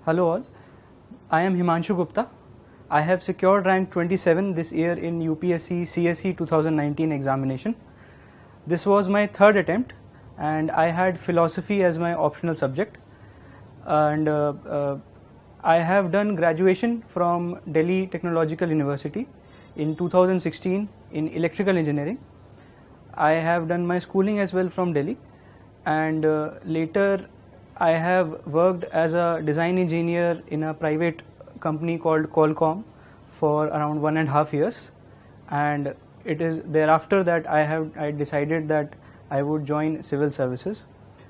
Hello all, I am Himanshu Gupta. I have secured rank 27 this year in UPSC CSE 2019 examination. This was my third attempt and I had philosophy as my optional subject. And I have done graduation from Delhi Technological University in 2016 in electrical engineering. I have done my schooling as well from Delhi, and later I have worked as a design engineer in a private company called Qualcomm for around 1.5 years, and it is thereafter that I decided that I would join civil services.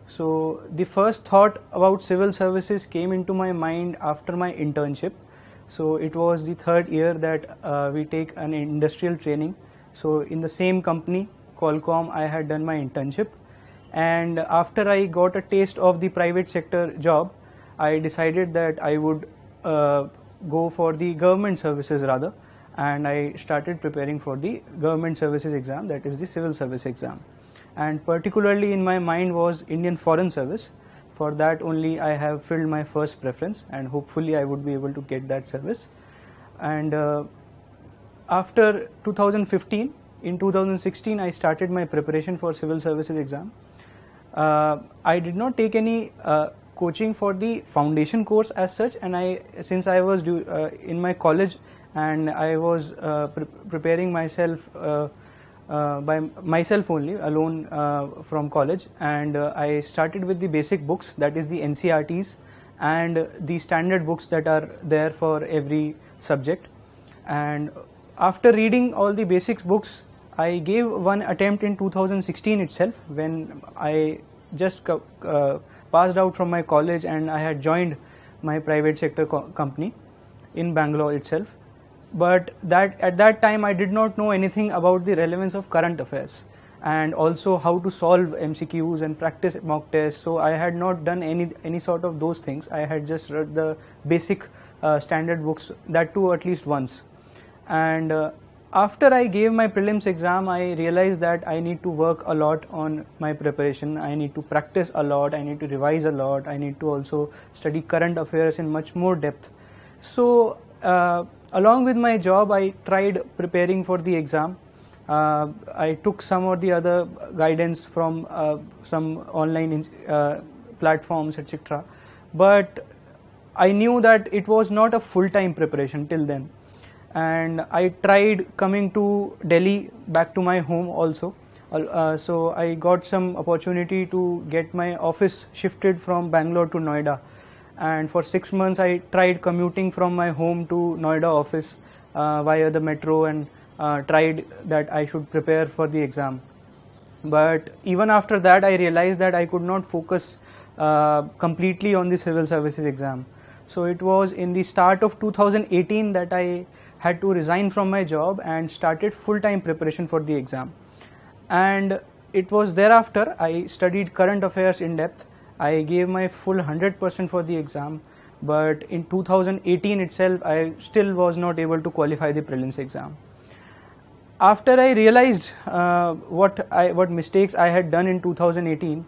So the first thought about civil services came into my mind after my internship. So it was the third year that we take an industrial training. So in the same company Qualcomm I had done my internship, and after I got a taste of the private sector job, I decided that I would go for the government services rather, and I started preparing for the government services exam, that is the civil service exam. And particularly in my mind was Indian Foreign Service. For that only I have filled my first preference, and hopefully I would be able to get that service. And after 2015, in 2016 I started my preparation for civil services exam. I did not take any coaching for the foundation course as such, and since I was in my college and I was preparing myself by myself only alone from college, and I started with the basic books, that is the NCRTs and the standard books that are there for every subject. And after reading all the basics books, I gave one attempt in 2016 itself, when I just passed out from my college and I had joined my private sector company in Bangalore itself. But at that time I did not know anything about the relevance of current affairs and also how to solve MCQs and practice mock tests. So I had not done any sort of those things. I had just read the basic standard books, that too at least once. And after I gave my prelims exam, I realized that I need to work a lot on my preparation. I need to practice a lot, I need to revise a lot, I need to also study current affairs in much more depth. So along with my job, I tried preparing for the exam. I took some of the other guidance from some online platforms, etc. But I knew that it was not a full-time preparation till then. And I tried coming to Delhi, back to my home also. So I got some opportunity to get my office shifted from Bangalore to Noida. And for 6 months I tried commuting from my home to Noida office via the metro, and tried that I should prepare for the exam. But even after that I realized that I could not focus completely on the civil services exam. So it was in the start of 2018 that I had to resign from my job and started full-time preparation for the exam. And it was thereafter I studied current affairs in depth. I gave my full 100% for the exam, but in 2018 itself I still was not able to qualify the prelims exam. After I realized what mistakes I had done in 2018,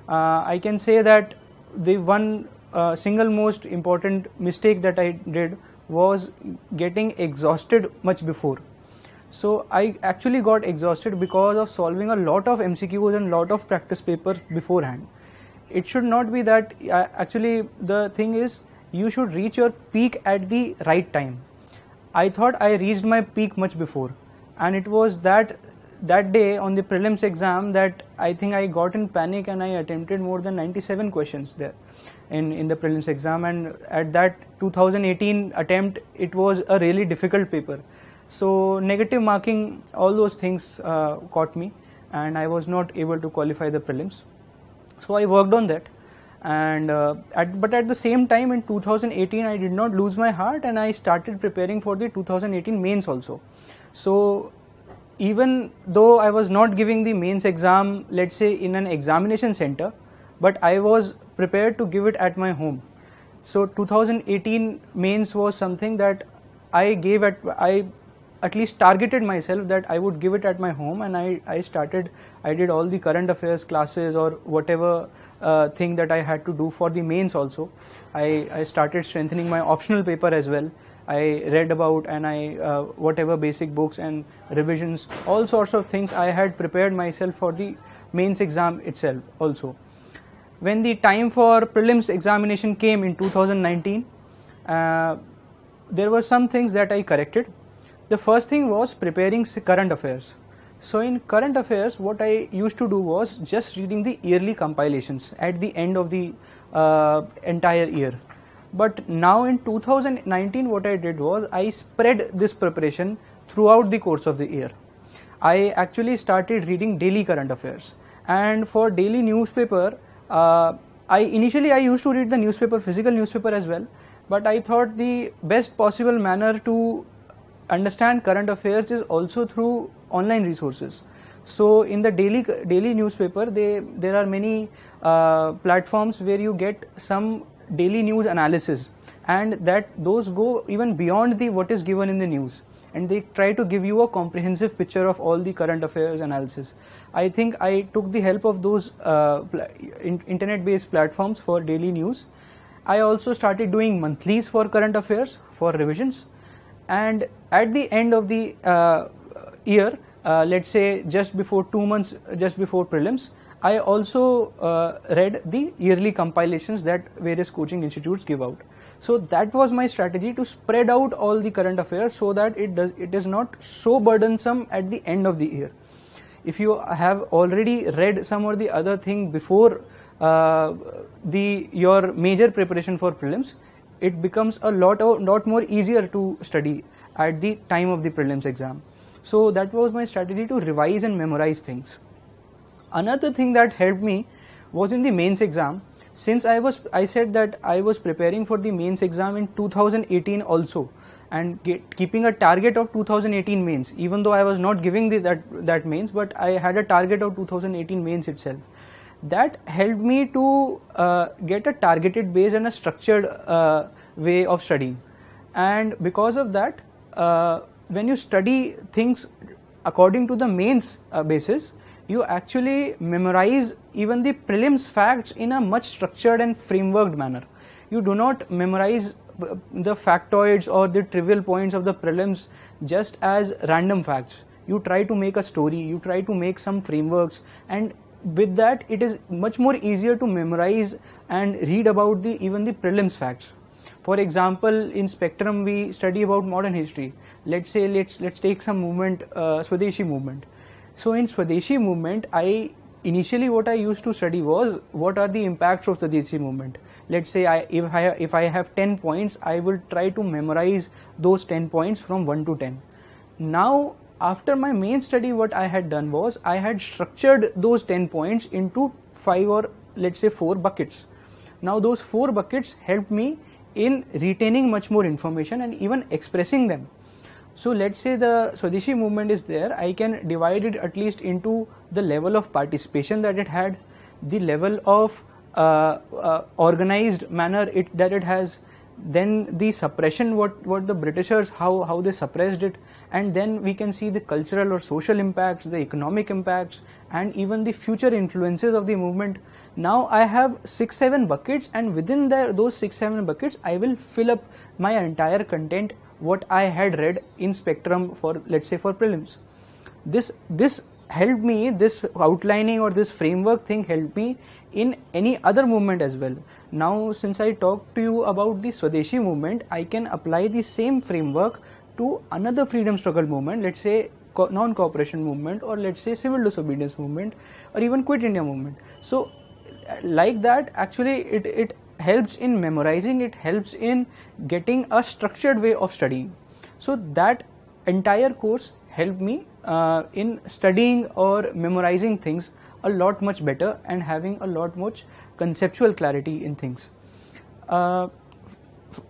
I can say that the one single most important mistake that I did was getting exhausted much before. So I actually got exhausted because of solving a lot of MCQs and lot of practice papers beforehand. It should not be that. Actually the thing is, you should reach your peak at the right time. I thought I reached my peak much before, and it was that day on the prelims exam that I think I got in panic and I attempted more than 97 questions there in the prelims exam. And at that 2018 attempt, it was a really difficult paper. So negative marking, all those things caught me, and I was not able to qualify the prelims. So I worked on that, and but at the same time in 2018 I did not lose my heart, and I started preparing for the 2018 mains also. So even though I was not giving the mains exam, let's say in an examination center, but I was prepared to give it at my home. So 2018 mains was something that I gave at at least targeted myself that I would give it at my home, and I did all the current affairs classes or whatever thing that I had to do for the mains also. I started strengthening my optional paper as well. I read about and whatever basic books and revisions, all sorts of things I had prepared myself for the mains exam itself also. When the time for prelims examination came in 2019, there were some things that I corrected. The first thing was preparing current affairs. So in current affairs, what I used to do was just reading the yearly compilations at the end of the entire year. But now in 2019, what I did was I spread this preparation throughout the course of the year. I actually started reading daily current affairs, and for daily newspaper, initially I used to read the newspaper, physical newspaper as well, but I thought the best possible manner to understand current affairs is also through online resources. So in the daily newspaper, there are many platforms where you get some daily news analysis, and that those go even beyond what is given in the news, and they try to give you a comprehensive picture of all the current affairs analysis. I think I took the help of those internet-based platforms for daily news. I also started doing monthlies for current affairs for revisions, and at the end of the year, let's say just before 2 months, just before prelims, I also read the yearly compilations that various coaching institutes give out. So that was my strategy, to spread out all the current affairs so that it is not so burdensome at the end of the year. If you have already read some or the other thing before your major preparation for prelims, it becomes a lot more easier to study at the time of the prelims exam. So that was my strategy, to revise and memorize things. Another thing that helped me was in the mains exam. Since I said that I was preparing for the mains exam in 2018 also, and keeping a target of 2018 mains, even though I was not giving that mains, but I had a target of 2018 mains itself. That helped me to get a targeted base and a structured way of studying. And because of that, when you study things according to the mains basis, you actually memorize even the prelims facts in a much structured and frameworked manner. You do not memorize the factoids or the trivial points of the prelims just as random facts. You try to make a story, you try to make some frameworks, and with that it is much more easier to memorize and read about even the prelims facts. For example, in Spectrum we study about modern history. Let's say let's take some movement, Swadeshi movement. So in Swadeshi movement, initially what I used to study was what are the impacts of Swadeshi movement. Let's say if I have 10 points, I will try to memorize those 10 points from 1 to 10. Now after my main study, what I had done was I had structured those 10 points into 5 or let's say 4 buckets. Now those 4 buckets helped me in retaining much more information and even expressing them. So let's say the Swadeshi movement is there, I can divide it at least into the level of participation that it had, the level of organized manner that it has, then the suppression, what the Britishers, how they suppressed it, and then we can see the cultural or social impacts, the economic impacts, and even the future influences of the movement. Now I have 6-7 buckets, and within those 6-7 buckets I will fill up my entire content what I had read in Spectrum for, let's say, for prelims. This helped me, this outlining or this framework thing helped me in any other movement as well. Now since I talked to you about the Swadeshi movement, I can apply the same framework to another freedom struggle movement, let's say non-cooperation movement, or let's say civil disobedience movement, or even Quit India movement. So like that, actually it helps in memorizing, it helps in getting a structured way of studying. So that entire course helped me in studying or memorizing things a lot much better and having a lot much conceptual clarity in things.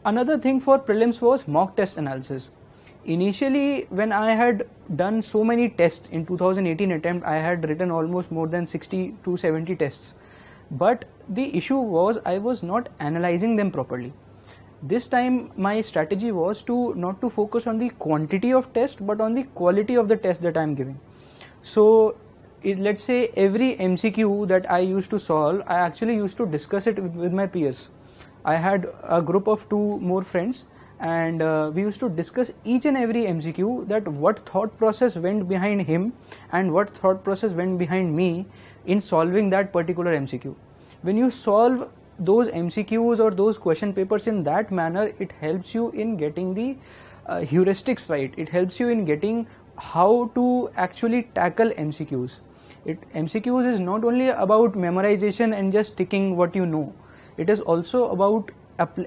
Another thing for prelims was mock test analysis. Initially, when I had done so many tests in 2018 attempt, I had written almost more than 60 to 70 tests. But the issue was I was not analyzing them properly. This time my strategy was to not to focus on the quantity of test but on the quality of the test that I am giving. So let's say every MCQ that I used to solve, I actually used to discuss it with my peers. I had a group of 2 more friends, and we used to discuss each and every MCQ, that what thought process went behind him and what thought process went behind me in solving that particular MCQ. When you solve those MCQs or those question papers in that manner, it helps you in getting the heuristics right. It helps you in getting how to actually tackle MCQs. MCQs is not only about memorization and just ticking what you know. It is also about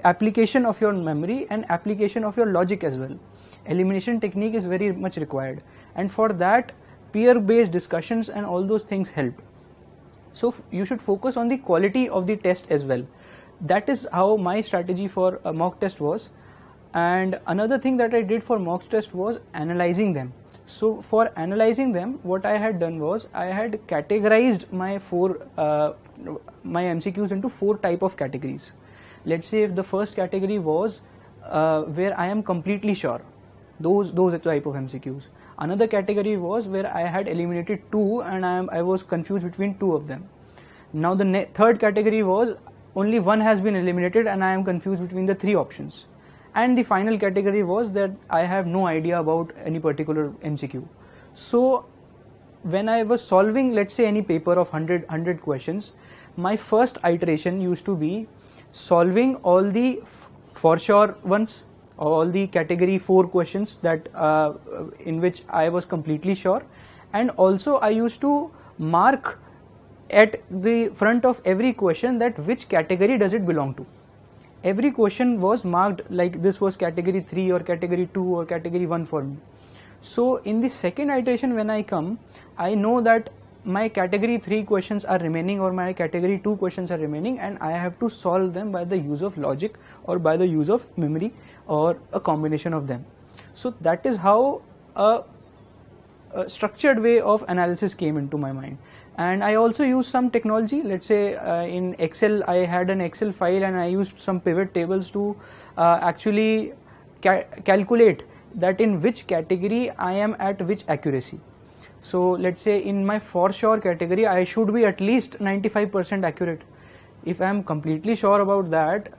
application of your memory and application of your logic as well. Elimination technique is very much required, and for that peer-based discussions and all those things help. So you should focus on the quality of the test as well. That is how my strategy for a mock test was. And another thing that I did for mock test was analyzing them. So for analyzing them, what I had done was I had categorized my MCQs into 4 type of categories. Let's say if the first category was where I am completely sure, those type of MCQs. Another category was where I had eliminated 2 and I was confused between 2 of them. Now the third category was only 1 has been eliminated and I am confused between the 3 options. And the final category was that I have no idea about any particular MCQ. So when I was solving, let's say, any paper of 100 questions, my first iteration used to be solving all the for sure ones, all the category 4 questions that in which I was completely sure, and also I used to mark at the front of every question that which category does it belong to. Every question was marked like this was category 3 or category 2 or category 1 for me. So in the second iteration when I come, I know that my category 3 questions are remaining or my category 2 questions are remaining, and I have to solve them by the use of logic or by the use of memory or a combination of them. So that is how a structured way of analysis came into my mind. And I also used some technology. Let's say in Excel, I had an Excel file and I used some pivot tables to actually calculate that in which category I am at which accuracy. So let's say in my for sure category, I should be at least 95% accurate. If I am completely sure about that,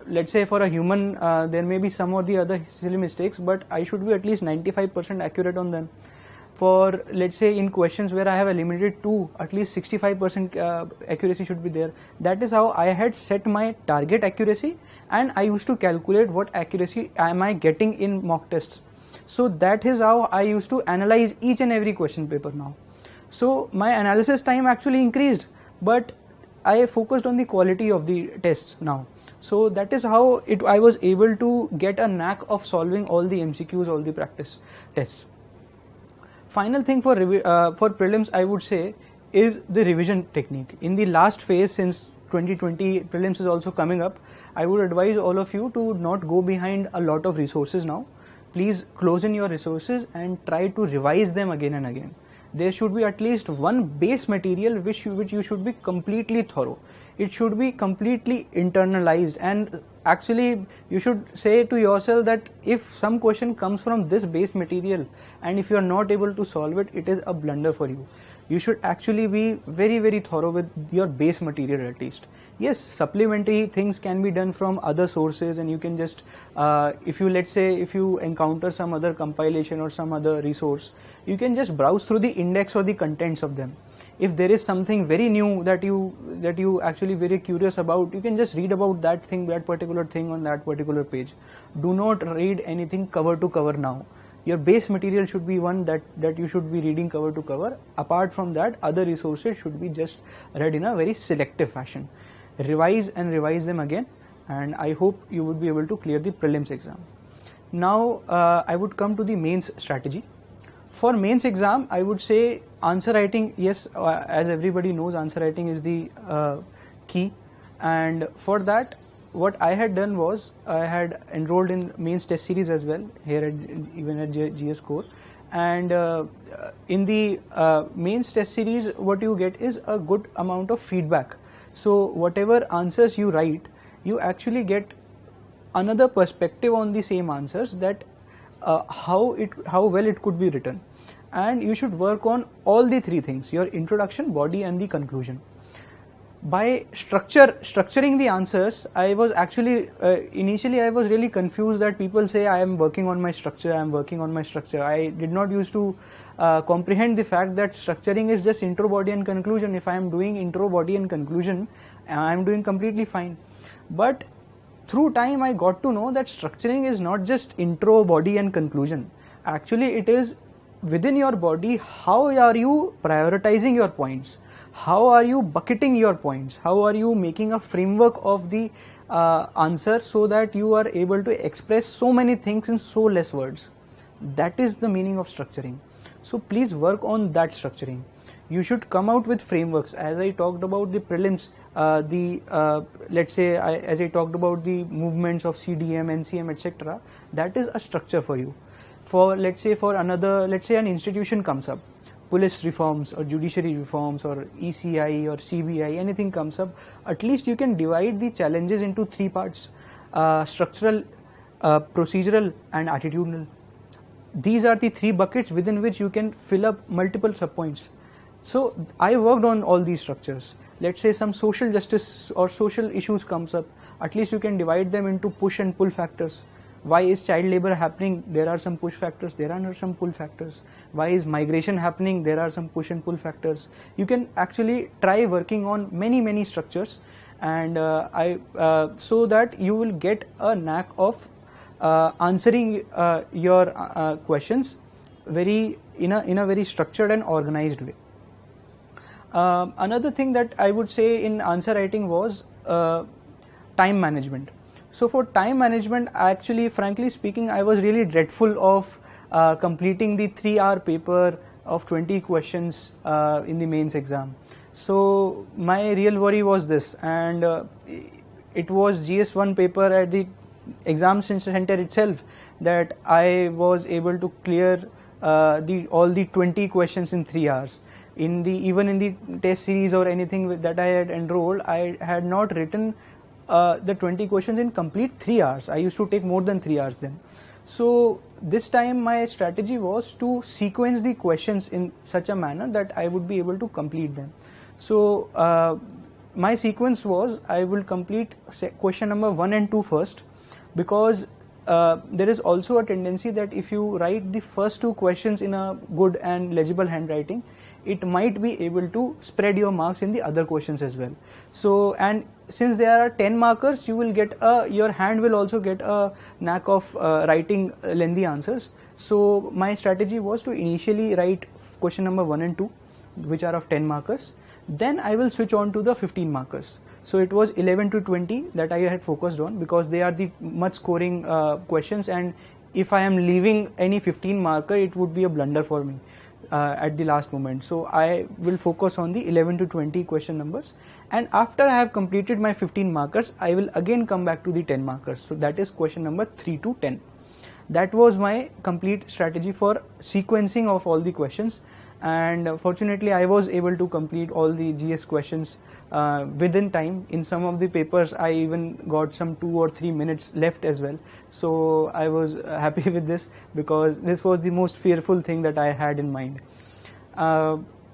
let's say for a human, there may be some or the other silly mistakes, but I should be at least 95% accurate on them. For let's say in questions where I have eliminated 2, at least 65% accuracy should be there. That is how I had set my target accuracy, and I used to calculate what accuracy am I getting in mock tests. So that is how I used to analyze each and every question paper now. So my analysis time actually increased, but I focused on the quality of the tests now. So that is how I was able to get a knack of solving all the MCQs, all the practice tests. Final thing for prelims, I would say, is the revision technique. In the last phase, since 2020 prelims is also coming up, I would advise all of you to not go behind a lot of resources now. Please close in your resources and try to revise them again and again. There should be at least one base material which you should be completely thorough. It should be completely internalized, and actually you should say to yourself that if some question comes from this base material and if you are not able to solve it, it is a blunder for you. You should actually be very, very thorough with your base material at least. Yes, supplementary things can be done from other sources, and you can just, if you encounter some other compilation or some other resource, you can just browse through the index or the contents of them. If there is something very new that you actually very curious about, you can just read about that thing, that particular thing on that particular page. Do not read anything cover to cover now. Your base material should be one that you should be reading cover to cover. Apart from that, other resources should be just read in a very selective fashion. Revise and revise them again, and I hope you would be able to clear the prelims exam. Now I would come to the mains strategy. For mains exam, I would say answer writing, yes, as everybody knows, answer writing is the key, and for that what I had done was I had enrolled in mains test series as well here even at GS Core, and in the mains test series what you get is a good amount of feedback. So whatever answers you write, you actually get another perspective on the same answers, that how well it could be written. And you should work on all the three things: your introduction, body, and the conclusion. By structuring the answers, I was actually initially I was really confused that people say I am working on my structure, I am working on my structure. I did not used to comprehend the fact that structuring is just intro, body, and conclusion. If I am doing intro, body, and conclusion, I am doing completely fine. But through time I got to know that structuring is not just intro, body, and conclusion. Actually, it is within your body, how are you prioritizing your points, how are you bucketing your points, how are you making a framework of the answer so that you are able to express so many things in so less words. That is the meaning of structuring. So please work on that structuring. You should come out with frameworks. As I talked about the prelims, let's say as I talked about the movements of CDM, NCM, etc. That is a structure for you. For let's say an institution comes up, police reforms or judiciary reforms or ECI or CBI, anything comes up, at least you can divide the challenges into three parts: structural, procedural, and attitudinal. These are the three buckets within which you can fill up multiple subpoints. So I worked on all these structures. Let's say some social justice or social issues comes up, at least you can divide them into push and pull factors. Why is child labor happening? There are some push factors, there are some pull factors. Why is migration happening? There are some push and pull factors. You can actually try working on many structures, and so that you will get a knack of answering your questions in a very structured and organized way. Another thing that I would say in answer writing was time management. So for time management, actually, frankly speaking, I was really dreadful of completing the 3-hour paper of 20 questions in the mains exam. So my real worry was this, and it was GS1 paper at the exam center itself that I was able to clear all the 20 questions in 3 hours. Even in the test series or anything that I had enrolled, I had not written the 20 questions in complete 3 hours. I used to take more than 3 hours then. So this time my strategy was to sequence the questions in such a manner that I would be able to complete them. So my sequence was, I will complete question number 1 and 2 first, because there is also a tendency that if you write the first 2 questions in a good and legible handwriting, it might be able to spread your marks in the other questions as well. So, and since there are 10 markers, you will get your hand will also get a knack of writing lengthy answers. So my strategy was to initially write question number 1 and 2, which are of 10 markers. Then I will switch on to the 15 markers. So it was 11 to 20 that I had focused on, because they are the much scoring questions, and if I am leaving any 15 marker, it would be a blunder for me at the last moment. So I will focus on the 11 to 20 question numbers, and after I have completed my 15 markers, I will again come back to the 10 markers. So that is question number 3 to 10. That was my complete strategy for sequencing of all the questions, and fortunately I was able to complete all the GS questions within time. In some of the papers I even got some 2 or 3 minutes left as well. So I was happy with this, because this was the most fearful thing that I had in mind.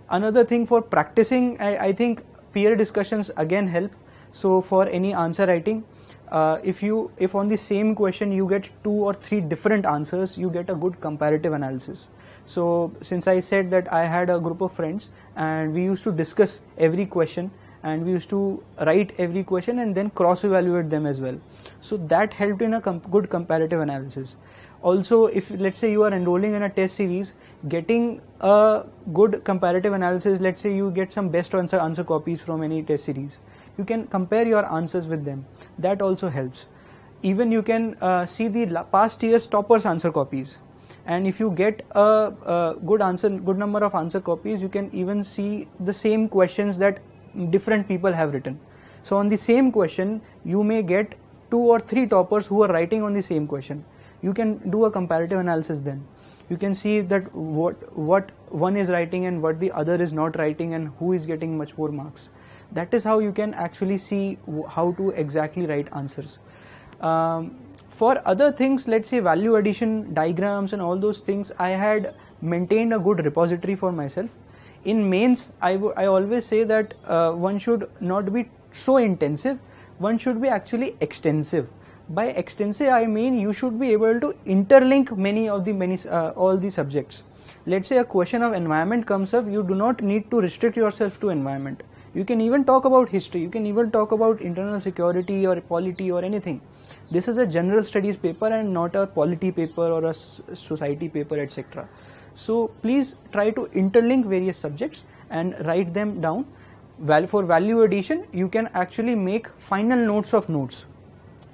Another thing for practicing, I think peer discussions again help. So for any answer writing, if on the same question you get 2 or 3 different answers, you get a good comparative analysis. So since I said that I had a group of friends and we used to discuss every question, and we used to write every question and then cross evaluate them as well. So that helped in a good comparative analysis. Also, if let's say you are enrolling in a test series, getting a good comparative analysis, let's say you get some best answer copies from any test series, you can compare your answers with them. That also helps. Even you can see the past year's toppers answer copies, and if you get a good number of answer copies, you can even see the same questions that different people have written. So on the same question, you may get 2 or 3 toppers who are writing on the same question. You can do a comparative analysis then. You can see that what one is writing and what the other is not writing, and who is getting much more marks. That is how you can actually see how to exactly write answers. For other things, let's say value addition, diagrams and all those things, I had maintained a good repository for myself. In mains, I always say that one should not be so intensive, one should be actually extensive. By extensive, I mean you should be able to interlink all the subjects. Let's say a question of environment comes up, you do not need to restrict yourself to environment. You can even talk about history, you can even talk about internal security or polity or anything. This is a general studies paper and not a polity paper or a society paper, etc. So please try to interlink various subjects and write them down. For value addition, you can actually make final notes of notes.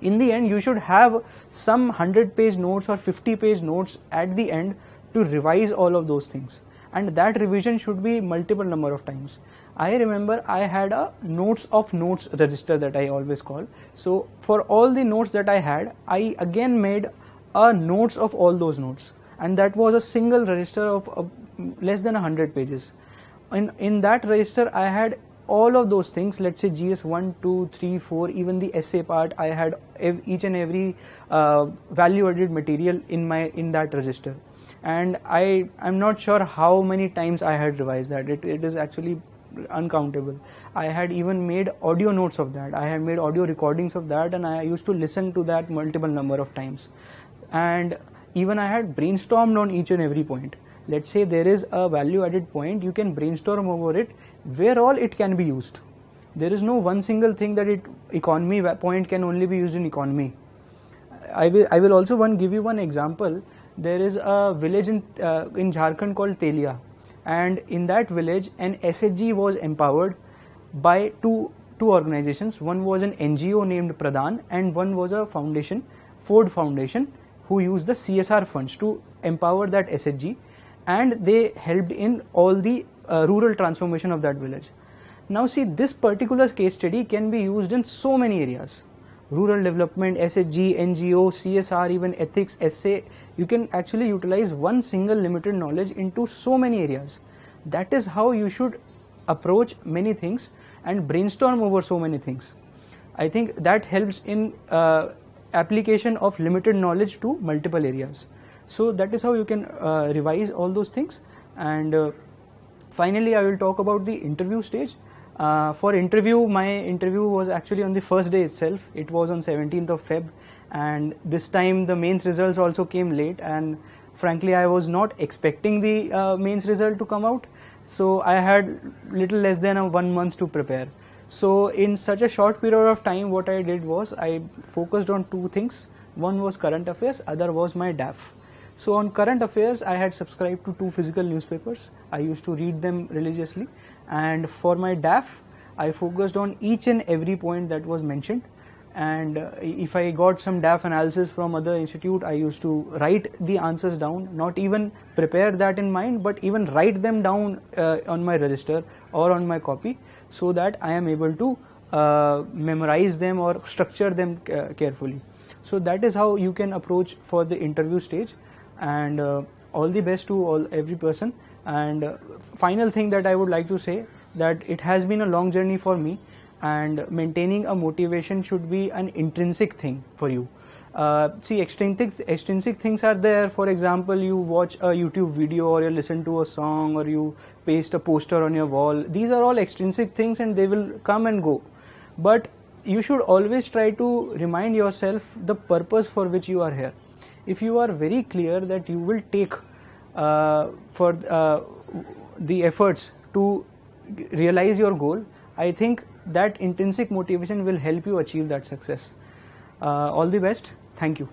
In the end, you should have some 100-page notes or 50-page notes at the end to revise all of those things, and that revision should be multiple number of times. I remember I had a notes of notes register that I always call. So for all the notes that I had, I again made a notes of all those notes, and that was a single register of less than 100 pages. In that register, I had all of those things. Let's say GS 1, 2, 3, 4, even the essay part, I had each and every value added material in that register. And I'm not sure how many times I had revised that. It is actually uncountable. I had even made audio notes of that. I had made audio recordings of that, and I used to listen to that multiple number of times. And even I had brainstormed on each and every point. Let's say there is a value added point, you can brainstorm over it, where all it can be used. There is no one single thing that economy point can only be used in economy. I will also give you one example. There is a village in Jharkhand called Telia, and in that village an SHG was empowered by two organizations. One was an NGO named Pradhan, and one was a foundation, Ford Foundation, who used the CSR funds to empower that SHG, and they helped in all the rural transformation of that village. Now see, this particular case study can be used in so many areas: rural development, SHG, NGO, CSR, even ethics, essay. You can actually utilize one single limited knowledge into so many areas. That is how you should approach many things and brainstorm over so many things. I think that helps in application of limited knowledge to multiple areas. So that is how you can revise all those things. And finally, I will talk about the interview stage. For interview, my interview was actually on the first day itself. It was on 17th of Feb, and this time the mains results also came late, and frankly I was not expecting the mains result to come out, so I had little less than 1 month to prepare. So in such a short period of time, what I did was I focused on two things. One was current affairs, other was my DAF. So on current affairs, I had subscribed to 2 physical newspapers. I used to read them religiously, and for my DAF, I focused on each and every point that was mentioned. And if I got some DAF analysis from other institute, I used to write the answers down, not even prepare that in mind, but even write them down on my register or on my copy, so that I am able to memorize them or structure them carefully. So that is how you can approach for the interview stage. And all the best to every person. And final thing that I would like to say, that it has been a long journey for me, and maintaining a motivation should be an intrinsic thing for you. See, extrinsic things are there. For example, you watch a YouTube video, or you listen to a song, or you paste a poster on your wall. These are all extrinsic things, and they will come and go. But you should always try to remind yourself the purpose for which you are here. If you are very clear that you will take for the efforts to realize your goal, I think that intrinsic motivation will help you achieve that success. All the best. Thank you.